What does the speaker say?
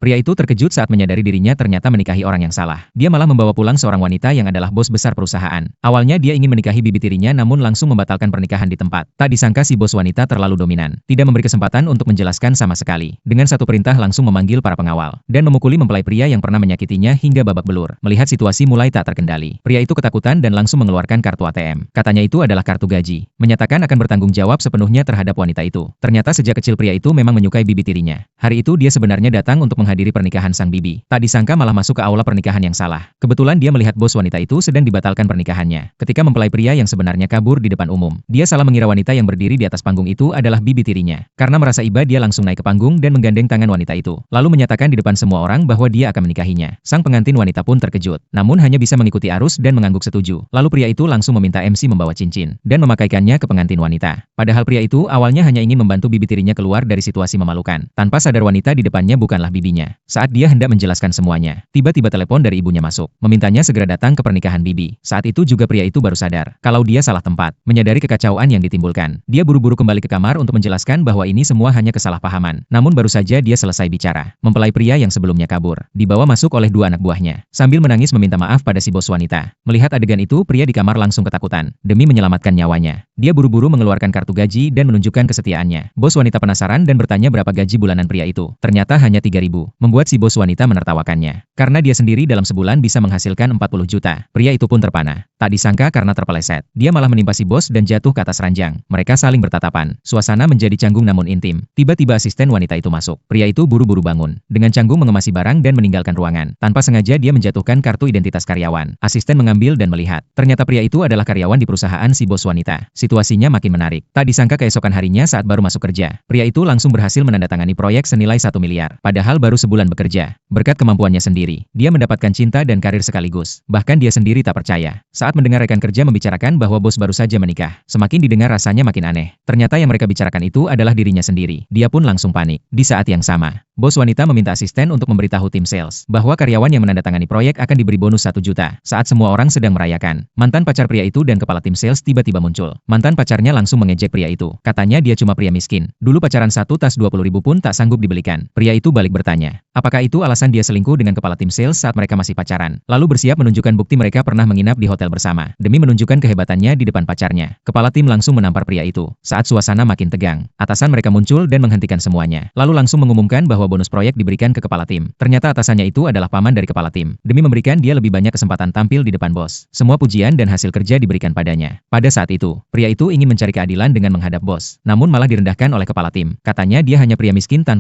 Pria itu terkejut saat menyadari dirinya ternyata menikahi orang yang salah. Dia malah membawa pulang seorang wanita yang adalah bos besar perusahaan. Awalnya dia ingin menikahi bibi tirinya namun langsung membatalkan pernikahan di tempat. Tak disangka si bos wanita terlalu dominan. Tidak memberi kesempatan untuk menjelaskan sama sekali. Dengan satu perintah langsung memanggil para pengawal. Dan memukuli mempelai pria yang pernah menyakitinya hingga babak belur. Melihat situasi mulai tak terkendali. Pria itu ketakutan dan langsung mengeluarkan kartu ATM. Katanya itu adalah kartu gaji. Menyatakan akan bertanggung jawab sepenuhnya terhadap wanita itu. Ternyata sejak kecil pria itu memang menyukai bibi tirinya. Hari itu dia sebenarnya datang untuk menghadiri pernikahan sang bibi. Tak disangka malah masuk ke aula pernikahan yang salah. Kebetulan dia melihat bos wanita itu sedang dibatalkan pernikahannya. Ketika mempelai pria yang sebenarnya kabur di depan umum. Dia salah mengira wanita yang berdiri di atas panggung itu adalah bibi tirinya. Karena merasa iba dia langsung naik ke panggung dan menggandeng tangan wanita itu. Lalu menyatakan di depan semua orang bahwa dia akan menikahinya. Sang pengantin wanita pun terkejut. Namun hanya bisa mengikuti arus dan mengangguk setuju. Lalu pria itu langsung meminta MC membawa cincin. Dan memakaikannya ke pengantin wanita. Padahal pria itu awalnya hanya ingin membantu bibi tirinya keluar dari situasi memalukan. Tanpa sadar wanita di depannya bukanlah bibinya. Saat dia hendak menjelaskan semuanya, tiba-tiba telepon dari ibunya masuk. Memintanya segera datang ke pernikahan bibi. Saat itu juga pria itu baru sadar kalau dia salah tempat. Menyadari kekacauan yang ditimbulkan. Dia buru-buru kembali ke kamar untuk menjelaskan bahwa ini semua hanya kesalahpahaman. Namun baru saja dia selesai bicara. Mempelai pria yang sebelumnya kabur, dibawa masuk oleh dua anak buahnya. Sambil menangis meminta maaf pada si bos wanita. Melihat adegan itu, pria di kamar langsung ketakutan. Demi menyelamatkan nyawanya. Dia buru-buru mengeluarkan kartu gaji dan menunjukkan kesetiaannya. Bos wanita penasaran dan bertanya berapa gaji bulanan pria itu. Ternyata hanya 3.000. Membuat si bos wanita menertawakannya. Karena dia sendiri dalam sebulan bisa menghasilkan 40 juta. Pria itu pun terpana. Tak disangka karena terpeleset. Dia malah menimpa si bos dan jatuh ke atas ranjang. Mereka saling bertatapan. Suasana menjadi canggung namun intim. Tiba-tiba asisten wanita itu masuk. Pria itu buru-buru bangun. Dengan canggung mengemasi barang dan meninggalkan ruangan. Tanpa sengaja dia menjatuhkan kartu identitas karyawan. Asisten mengambil dan melihat. Ternyata pria itu adalah karyawan di perusahaan si bos wanita. Situasinya makin menarik. Tak disangka keesokan harinya saat baru masuk kerja. Pria itu langsung berhasil menandatangani proyek senilai 1 miliar. Padahal baru sebulan bekerja. Berkat kemampuannya sendiri, dia mendapatkan cinta dan karir sekaligus. Bahkan dia sendiri tak percaya. Saat mendengar rekan kerja membicarakan bahwa bos baru saja menikah, semakin didengar rasanya makin aneh. Ternyata yang mereka bicarakan itu adalah dirinya sendiri. Dia pun langsung panik. Di saat yang sama, bos wanita meminta asisten untuk memberitahu tim sales bahwa karyawan yang menandatangani proyek akan diberi bonus 1 juta. Saat semua orang sedang merayakan, mantan pacar pria itu dan kepala tim sales tiba-tiba muncul. Mantan pacarnya langsung mengejek pria itu. Katanya dia cuma pria miskin. Dulu pacaran satu tas 20.000 pun tak sanggup dibelikan. Pria itu balik bertanya, apakah itu alasan dia selingkuh dengan kepala tim sales saat mereka masih pacaran? Lalu bersiap menunjukkan bukti mereka pernah menginap di hotel bersama. Demi menunjukkan kehebatannya di depan pacarnya. Kepala tim langsung menampar pria itu. Saat suasana makin tegang, atasan mereka muncul dan menghentikan semuanya. Lalu langsung mengumumkan bahwa bonus proyek diberikan ke kepala tim. Ternyata atasannya itu adalah paman dari kepala tim. Demi memberikan dia lebih banyak kesempatan tampil di depan bos. Semua pujian dan hasil kerja diberikan padanya. Pada saat itu, pria itu ingin mencari keadilan dengan menghadap bos. Namun malah direndahkan oleh kepala tim. Katanya dia hanya pria miskin tanpa